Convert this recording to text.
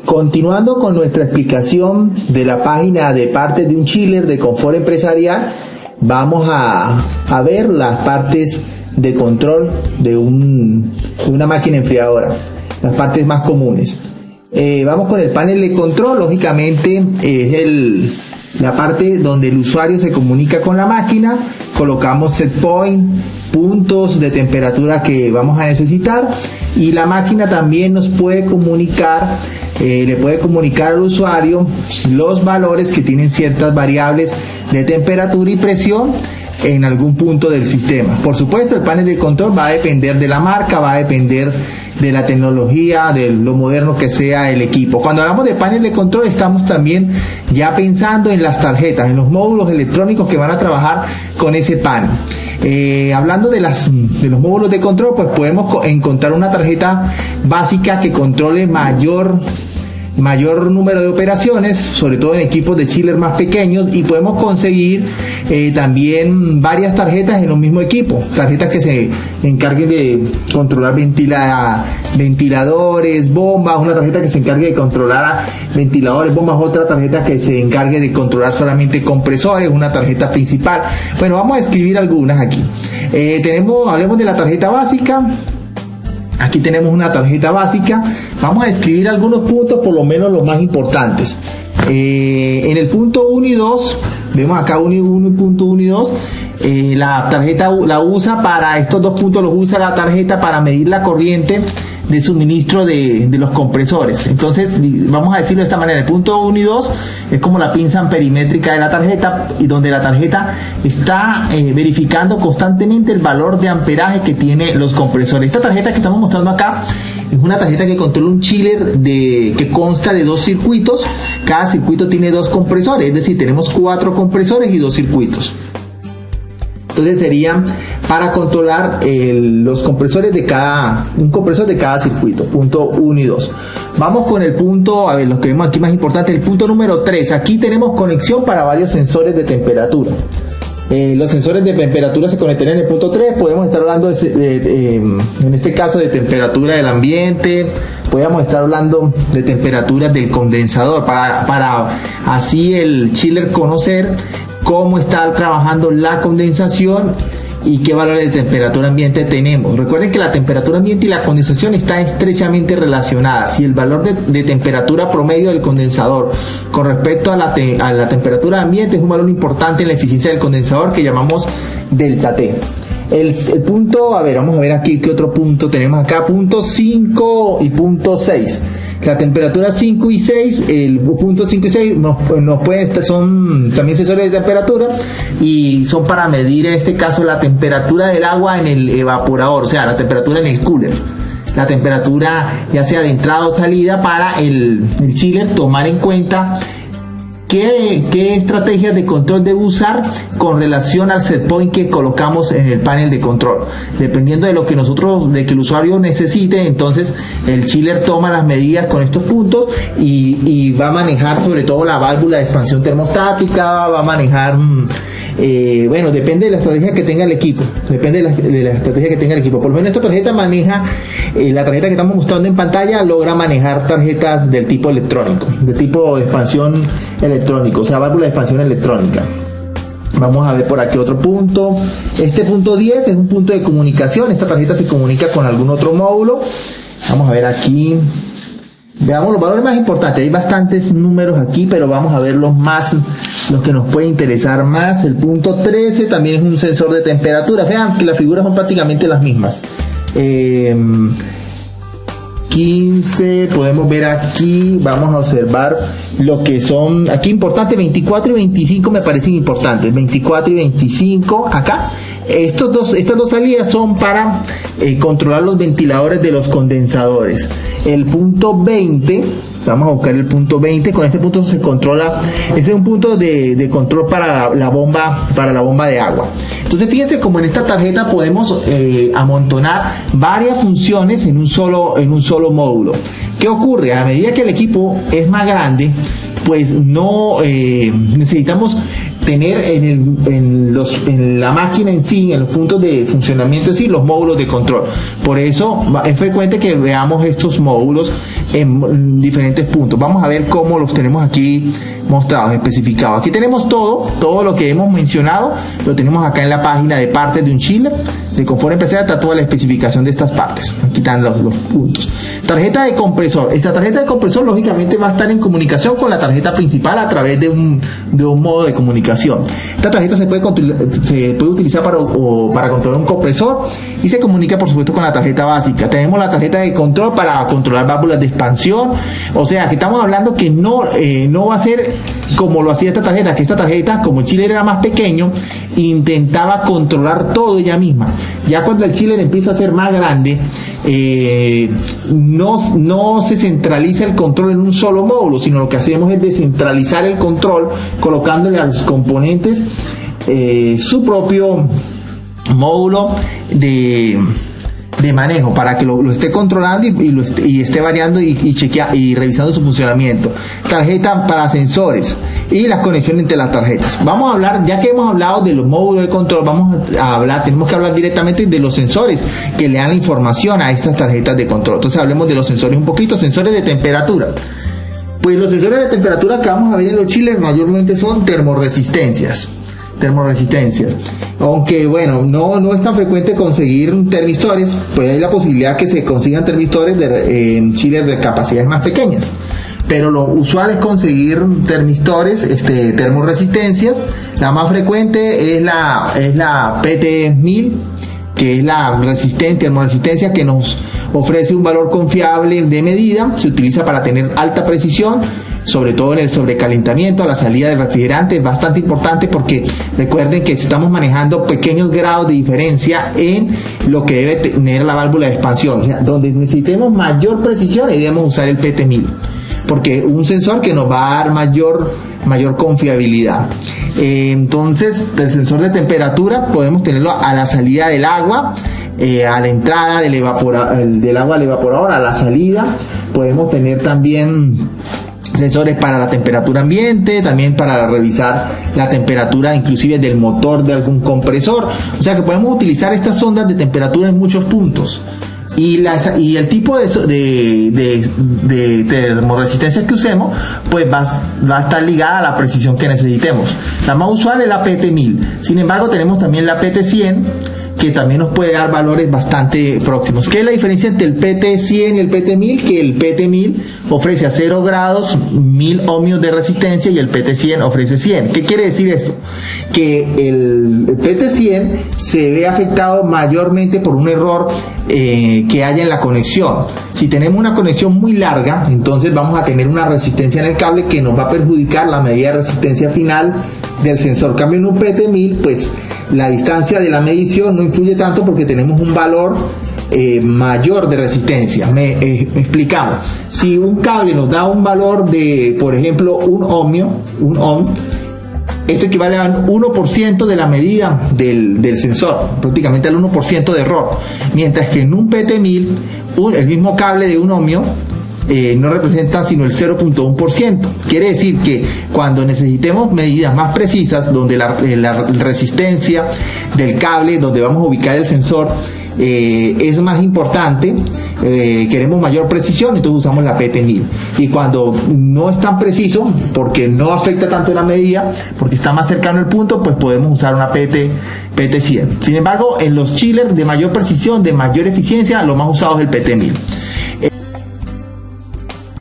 Continuando con nuestra explicación de la página de partes de un chiller de confort empresarial, vamos a ver las partes de control de una máquina enfriadora, las partes más comunes. Vamos con el panel de control. Lógicamente es la parte donde el usuario se comunica con la máquina. Colocamos set point, puntos de temperatura que vamos a necesitar, y la máquina también nos puede comunicar, le puede comunicar al usuario los valores que tienen ciertas variables de temperatura y presión en algún punto del sistema. Por supuesto, el panel de control va a depender de la marca, va a depender de la tecnología, de lo moderno que sea el equipo. Cuando hablamos de panel de control, estamos también ya pensando en las tarjetas, en los módulos electrónicos que van a trabajar con ese panel. Hablando de los módulos de control, pues podemos encontrar una tarjeta básica que controle mayor número de operaciones, sobre todo en equipos de chiller más pequeños, y podemos conseguir también varias tarjetas en un mismo equipo, tarjetas que se encarguen de controlar ventiladores, bombas, una tarjeta que se encargue de controlar ventiladores, bombas, otra tarjeta que se encargue de controlar solamente compresores, una tarjeta principal. Bueno, vamos a escribir algunas aquí. Hablemos de la tarjeta básica. Aquí tenemos una tarjeta básica. Vamos a escribir algunos puntos, por lo menos los más importantes. En el punto 1 y 2, vemos acá 1 y punto 1 y 2. La tarjeta la usa para estos dos puntos, los usa la tarjeta para medir la corriente de suministro de los compresores. Entonces, vamos a decirlo de esta manera: el punto 1 y 2 es como la pinza perimétrica de la tarjeta, y donde la tarjeta está verificando constantemente el valor de amperaje que tiene los compresores. Esta tarjeta que estamos mostrando acá es una tarjeta que controla un chiller que consta de 2 circuitos. Cada circuito tiene 2 compresores, es decir, tenemos 4 compresores y 2 circuitos. Entonces serían para controlar los compresores un compresor de cada circuito, punto 1 y 2. Vamos con el punto, a ver, lo que vemos aquí más importante, el punto número 3. Aquí tenemos conexión para varios sensores de temperatura. Los sensores de temperatura se conectan en el punto 3. Podemos estar hablando en este caso de temperatura del ambiente, podemos estar hablando de temperatura del condensador, para así el chiller conocer cómo está trabajando la condensación y qué valores de temperatura ambiente tenemos. Recuerden que la temperatura ambiente y la condensación están estrechamente relacionadas. Si el valor de temperatura promedio del condensador con respecto a la temperatura ambiente es un valor importante en la eficiencia del condensador, que llamamos delta T. El punto, a ver, vamos a ver aquí qué otro punto tenemos acá, punto 5 y punto 6. La temperatura 5 y 6, el punto 5 y 6 son también sensores de temperatura, y son para medir en este caso la temperatura del agua en el evaporador, o sea, la temperatura en el cooler, la temperatura ya sea de entrada o salida, para el chiller tomar en cuenta qué estrategias de control debe usar con relación al set point que colocamos en el panel de control. Dependiendo de lo que que el usuario necesite, entonces el chiller toma las medidas con estos puntos y va a manejar sobre todo la válvula de expansión termostática, va a manejar depende de la estrategia que tenga el equipo. Por lo menos esta tarjeta maneja, la tarjeta que estamos mostrando en pantalla logra manejar tarjetas del tipo electrónico, de tipo de expansión electrónico, o sea, válvula de expansión electrónica. Vamos a ver por aquí otro punto. Este punto 10 es un punto de comunicación. Esta tarjeta se comunica con algún otro módulo. Vamos a ver aquí. Veamos los valores más importantes. Hay bastantes números aquí, pero vamos a ver los que nos puede interesar más. El punto 13 también es un sensor de temperatura. Vean que las figuras son prácticamente las mismas. 15, podemos ver aquí, vamos a observar lo que son aquí importantes. 24 y 25 me parecen importantes. 24 y 25 acá. Estas dos salidas son para controlar los ventiladores de los condensadores. El punto 20, vamos a buscar el punto 20. Con este punto se controla, este es un punto de control para la bomba de agua. Entonces fíjense como en esta tarjeta podemos amontonar varias funciones en un solo módulo. ¿Qué ocurre? A medida que el equipo es más grande, pues no necesitamos tener en la máquina en sí, en los puntos de funcionamiento en sí, los módulos de control. Por eso es frecuente que veamos estos módulos en diferentes puntos. Vamos a ver cómo los tenemos aquí mostrados, especificados. Aquí tenemos todo lo que hemos mencionado, lo tenemos acá en la página de partes de un chiller de confort empresarial. Está toda la especificación de estas partes. Aquí están los puntos. Tarjeta de compresor. Esta tarjeta de compresor lógicamente va a estar en comunicación con la tarjeta principal a través de un modo de comunicación. Esta tarjeta se puede utilizar para controlar un compresor y se comunica por supuesto con la tarjeta básica. Tenemos la tarjeta de control para controlar válvulas de expansión. O sea que estamos hablando que no va a ser como lo hacía esta tarjeta, que esta tarjeta, como el chiller era más pequeño, intentaba controlar todo ella misma. Ya cuando el chiller empieza a ser más grande, no se centraliza el control en un solo módulo, sino lo que hacemos es descentralizar el control colocándole a los componentes su propio módulo de manejo para que lo esté controlando y esté variando y revisando su funcionamiento. Tarjeta para sensores y las conexiones entre las tarjetas. Vamos a hablar, ya que hemos hablado de los módulos de control, tenemos que hablar directamente de los sensores que le dan la información a estas tarjetas de control. Entonces hablemos de los sensores un poquito. Sensores de temperatura. Pues los sensores de temperatura que vamos a ver en los chillers mayormente son termoresistencias, aunque bueno, no es tan frecuente conseguir termistores. Pues hay la posibilidad que se consigan termistores en chillers de capacidades más pequeñas, pero lo usual es conseguir termistores, termoresistencias. La más frecuente es la PT1000, que es la termoresistencia que nos ofrece un valor confiable de medida. Se utiliza para tener alta precisión, sobre todo en el sobrecalentamiento a la salida del refrigerante. Es bastante importante porque recuerden que estamos manejando pequeños grados de diferencia en lo que debe tener la válvula de expansión. O sea, donde necesitemos mayor precisión, debemos usar el PT1000, porque un sensor que nos va a dar mayor confiabilidad. Entonces, el sensor de temperatura podemos tenerlo a la salida del agua, a la entrada del agua al evaporador, a la salida. Podemos tener también sensores para la temperatura ambiente, también para revisar la temperatura inclusive del motor de algún compresor. O sea que podemos utilizar estas sondas de temperatura en muchos puntos. Y el tipo de termoresistencia que usemos pues va a estar ligada a la precisión que necesitemos. La más usual es la PT1000. Sin embargo, tenemos también la PT100, que también nos puede dar valores bastante próximos. ¿Qué es la diferencia entre el PT100 y el PT1000? Que el PT1000 ofrece a 0 grados 1000 ohmios de resistencia y el PT100 ofrece 100. ¿Qué quiere decir eso? Que el PT100 se ve afectado mayormente por un error que haya en la conexión. Si tenemos una conexión muy larga, entonces vamos a tener una resistencia en el cable que nos va a perjudicar la medida de resistencia final del sensor. En cambio, en un PT1000, pues la distancia de la medición no influye tanto porque tenemos un valor mayor de resistencia. Explicamos. Si un cable nos da un valor de, por ejemplo, un ohm, esto equivale a un 1% de la medida del sensor, prácticamente al 1% de error. Mientras que en un PT1000, el mismo cable de un ohmio no representa sino el 0.1%. Quiere decir que cuando necesitemos medidas más precisas, donde la resistencia del cable, donde vamos a ubicar el sensor, es más importante, queremos mayor precisión, entonces usamos la PT1000. Y cuando no es tan preciso, porque no afecta tanto la medida, porque está más cercano al punto, pues podemos usar una PT100. Sin embargo, en los chillers de mayor precisión, de mayor eficiencia, lo más usado es el PT1000.